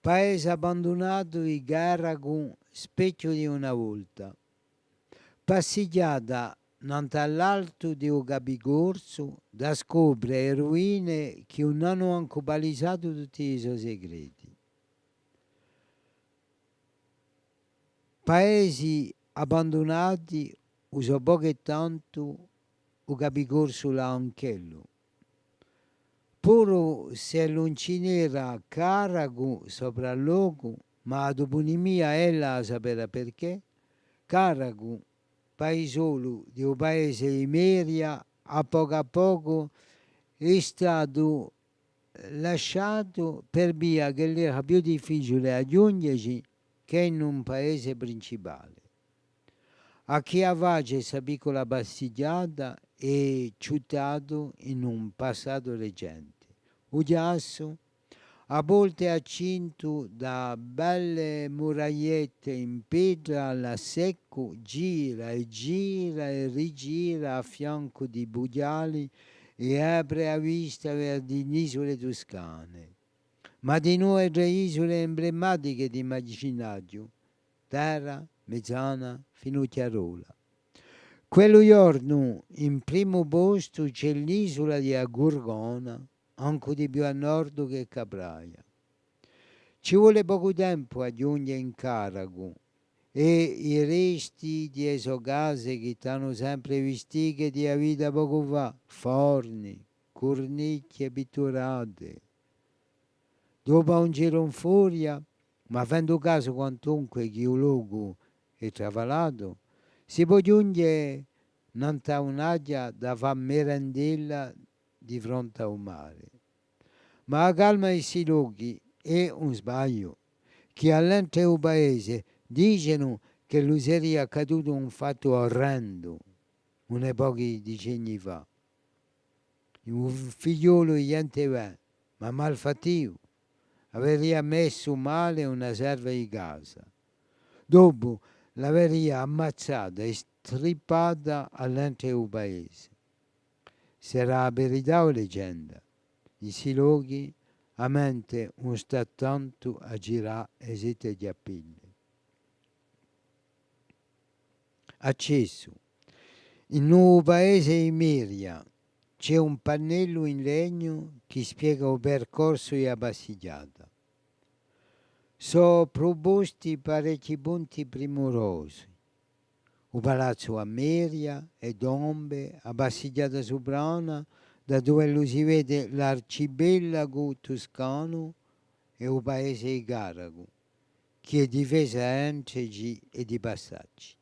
paese abbandonato di Garagun, specchio di una volta. Passeggiata all'alto di un gabigorso, da scoprire ruine che non hanno ancora balisato tutti i suoi segreti. Paesi abbandonati, uso poco e tanto, un gabigorso là anch'ello. Puro se non ci n'era Caragu sopra il logo, ma dopo di mia ella sapeva perché. Caragu, paesolo di un paese di Meria, a poco è stato lasciato per via che era più difficile aggiungersi che in un paese principale. A chi avvace questa piccola passeggiata è ciutato in un passato recente. Un giasso, a volte accinto da belle muragliette in pietra alla secco, gira e rigira a fianco di bugiali e apre a vista verso le isole toscane. Ma di noi tre isole emblematiche di immaginario, Terra, Mezzana, Finocchiarola. Quello giorno, in primo posto, c'è l'isola di Gorgona, anche di più a nord che Capraia. Ci vuole poco tempo a giungere in Caragu e i resti di esogase che stanno sempre vestiti di vita poco fa, forni, cornicchie pitturate. Dopo un giro in furia, ma avendo caso quantunque che il luogo è travalato, si può giungere a un'agia da far merendella di fronte a un mare. Ma la calma di questi luoghi è un sbaglio, che all'entero del paese dicono che lui sia accaduto un fatto orrendo, una pochi decenni fa. Un figliolo di gente va, ma malfattivo, aveva messo male una serva di casa. Dopo l'aveva ammazzata e strippata all'entero del paese. Sarà la verità o leggenda? I siloghi a mente non sta tanto a girare e siete gli appigli. Accesso. In un paese di Miria c'è un pannello in legno che spiega il percorso della passeggiata. Sono proposti parecchi punti primorosi. Un palazzo a Meria e Dombe, a passeggiata soprana, da dove lo si vede l'arcipelago toscano e il paese di Garago, che è difesa da entregi e di passaggi.